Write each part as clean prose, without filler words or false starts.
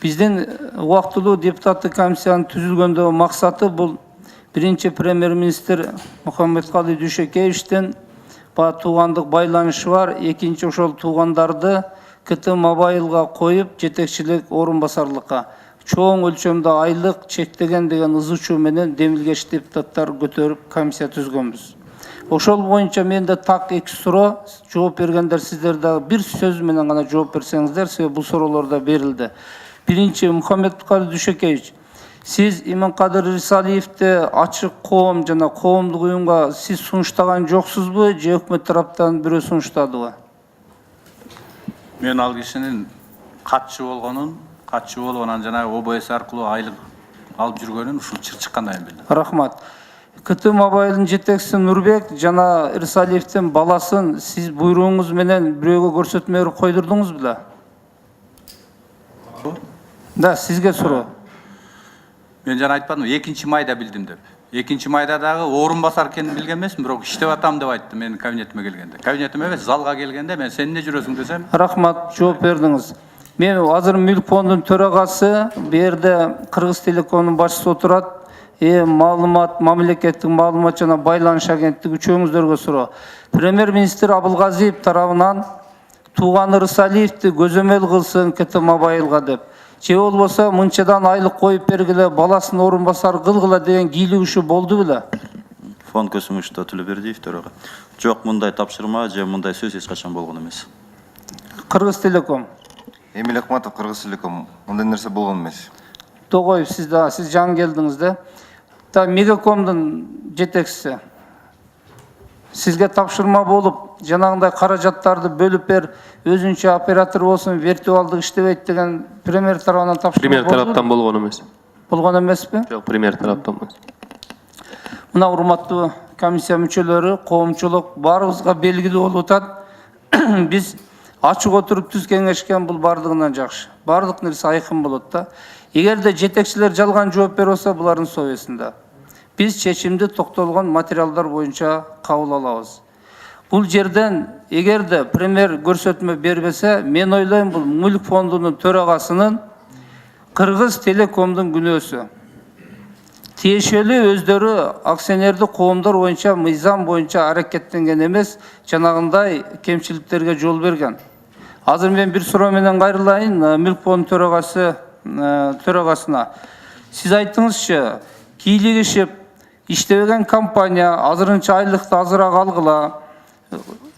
Биздин убактылуу депутаттык комиссиянын түзүлгөндөгү максаты бул биринчи премьер-министр Мухаммедкалый Дүйшөкеевичтен туугандык байланышы бар, экинчи ошол туугандарды КТ Мобайлга коюп, жетекчилик орун басарлыкка чоң өлчөмдө айлык чектеген деген ызы-чуу менен демилгеш депутаттар көтөрүп комиссия түзгөнбүз. Ошол боюнча менде так 2 суроо, жооп бергендер сиздер дагы бир сөз менен гана жооп берсеңиздер, себеби бул суроолор да берилди. Биринчи, Мухаммедкалый Дүйшөкеевич, сиз Иманкадыр Рисалиевди ачык коом жана коомдук уюмга сиз сунуштаган жоксузбу, же өкмөт тараптан бирөө сунуштадыбы? Мен ал кишинин катчы болгонун жана ОБС аркылуу айлык алып жүргөнүн ушул чыккандан кийин билдим. Рахмат. КТ Мобайлдын жетекчиси Нурбек жана Рисалиевдин баласын сиз буйругуңуз менен бирөөгө көрсөтмө берип койдурдуңуз беле? Да, сизге суроо. Мен жана айтпадым, 2 майда билдим деп. 2 майда дагы орун басар экенин билген эмесмин, бирок иштеп атам деп айтты менин кабинетиме келгенде. Кабинетиме эмес, залга келгенде мен сен эмне жүрөсүң десем. Рахмат, жооп бердиңиз. Мен азыр мүлк фондунун төрагасы, бу жерде Кыргыз Телекомдун башчысы отурат. Маалымат, мамлекеттик маалымат жана байланыш агенттиги үчөөңүздөргө суроо. Премьер-министр Абылгазиев тарабынан тууганы Рысалиевди көзөмөл кылсын КТ Мобайлга деп. Же болбосо мынчадан айлык коюп бергиле, баласын орун басар кылгыла деген кийлигишүү болду беле? Фонд Көсүмүштө Төлөбердиев төрага. Жок, мындай тапшырма же мындай сөз эч качан болгон эмес. Кыргыз Телеком. Эмил Акматов, Кыргыз Телеком. Мындай нерсе болгон эмес. Тогоев, сиз жаңы келдиңиз да. Мегакомдун жетекчиси. Сизге тапшырма болуп, жанагындай каражаттарды бөлүп бер, өзүнчө оператор болсун, виртуалдык иштебейт деген премьер тарабынан тапшырма болду. Премьер тараптан болгон эмес. Болгон эмеспи? Жок, премьер тараптан эмес. Мына урматтуу комиссия мүчөлөрү, коомчулук баарыбызга белгилүү болуп атат. Биз ачык отуруп түз кеңешкен, бул бардыгынан жакшы. Бардык нерсе айкын болот да. Эгерде жетекчилер жалган жооп берип атса, булардын совесинде. Биз чечимди токтолгон материалдар боюнча кабыл алабыз. Бул жерден эгерде премьер көрсөтмө бербесе, мен ойлойм бул мүлк фондунун төрагасынын Кыргыз Телекомдун күнөөсү. Тиешелүү өздөрү акционердик коомдор боюнча, мыйзам боюнча аракеттенген эмес, жанагындай кемчиликтерге жол берген. Азыр мен бир суроо менен кайрылайын мүлк фондунун төрагасына. Сиз айттыңызчы, кийлигишип иштебеген компания азырынча айлыкты азыраак алгыла,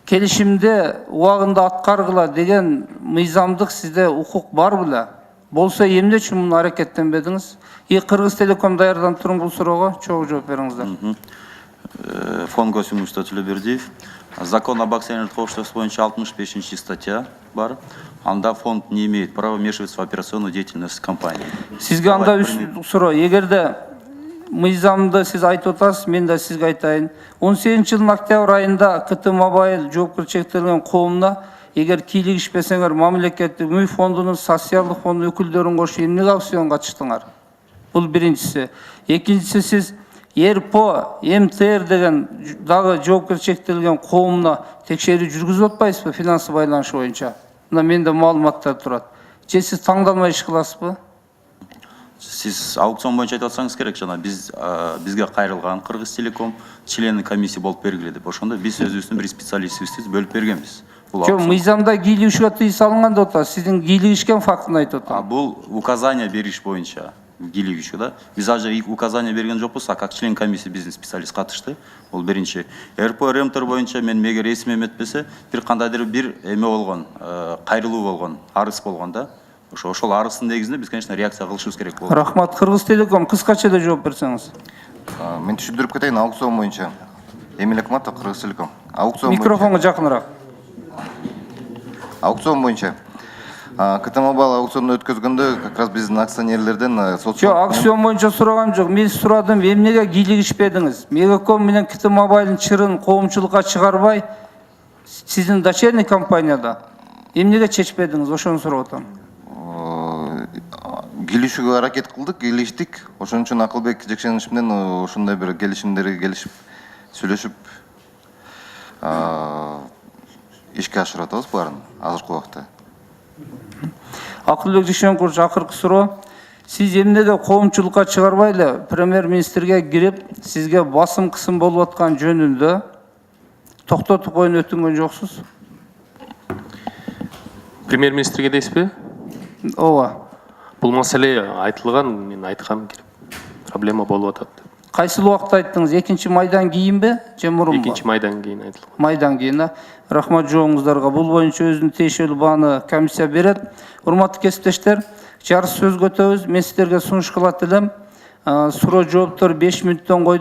келишимде убагында аткаргыла деген мыйзамдык сизде укук бар беле? Болсо эмне үчүн муну аракеттенбедиңиз? Кыргыз Телеком даярданып туруң бул суроого чогуу жооп бериңиздер. Фонд Көсүмүштө Төлөбердиев. Закон об акционерных обществах боюнча 65 статья бар. Анда фонд не имеет права вмешиваться в операционную деятельность компании. Сизге анда суроо, эгерде мыйзамды сиз айтып атасыз, мен да сизге айтайын. 18-жылдын октябрь айында КТ Мобайл жоопкерчиликке чектелген коомуна эгер кийлигишпесеңер, мамлекеттик мүлк фондунун социалдык фондунун өкүлдөрүн кошуп эмнеге аукционго катыштыңар? Бул биринчиси. Экинчиси, сиз РПО, МТР деген дагы жоопкерчиликке чектелген коомуна текшерүү жүргүзүп атпайсызбы финансы байланышы боюнча? Мына менде маалыматтар турат. Же сиз таңдалмай иш кыласызбы? Сиз аукцион боюнча айтып атсаңыз керек, жана бизге кайрылган Кыргыз Телеком члены комиссия болуп бергиле деп. Ошондо биз өзүбүздүн бир специалистибизди бөлүп бергенбиз. Жок, мыйзамда кийлигишүүгө тыюу салынган деп атасыз. Сиздин кийлигишкен фактын айтып атам. Бул указание бериш боюнча кийлигишүү да. Биз ажы указание берген жокпуз, а как член комиссии биздин специалист катышты. Бул биринчи. РПО РМТР боюнча мен эгер эсиме эметпесе, бир кандайдыр бир эме болгон, кайрылуу болгон, арыз болгон да. Ошол арыздын негизинде биз, конечно, реакция кылышыбыз керек болду. Рахмат. Кыргыз Телеком кыскача да жооп берсеңиз. Мен түшүндүрүп кетейин, аукцион боюнча. Эмил Акматов, Кыргыз Телеком. Микрофонго жакыныраак. Аукцион боюнча. КТ Мобайл аукционду өткөзгөндө как раз биздин акционерлерден Жок, аукцион боюнча сураган жок. Мен сурадым, эмнеге кийлигишпедиңиз? Мегаком менен КТ Мобайлдын чырын коомчулукка чыгарбай, сиздин дочерний компанияда эмнеге чечпедиңиз? Ошону сурап атам. Келишүүгө аракет кылдык, келиштик. Ошон үчүн Акылбек Жекшенович менен ошондой бир келишимдерге келишип, сүйлөшүп ишке ашырып атабыз баарын азыркы убакта. Акылбек Дүйшенкулович, акыркы суроо. Сиз эмнеде коомчулукка чыгарбай эле премьер-министрге кирип, сизге басым кысым болуп аткан жөнүндө токтотуп коюуну өтүнгөн жоксуз? Премьер-министрге дейсизби? Ооба. Бул маселе айтылган, мен айткам кирип. Проблема болуп атат. Кайсыл убакта айттыңыз? 2-майдан кийинби же мурунбу? 2-майдан кийин айтылган. Майдан кийин. Рахмат жооңуздарга. Бул боюнча өзүнүн тиешелүү бааны комиссия берет. Урматтуу кесиптештер, жарыс сөз көтөбүз. Мен сиздерге сунуш кылат элем. Суроо жооптор 5 мүнөттөн койдум.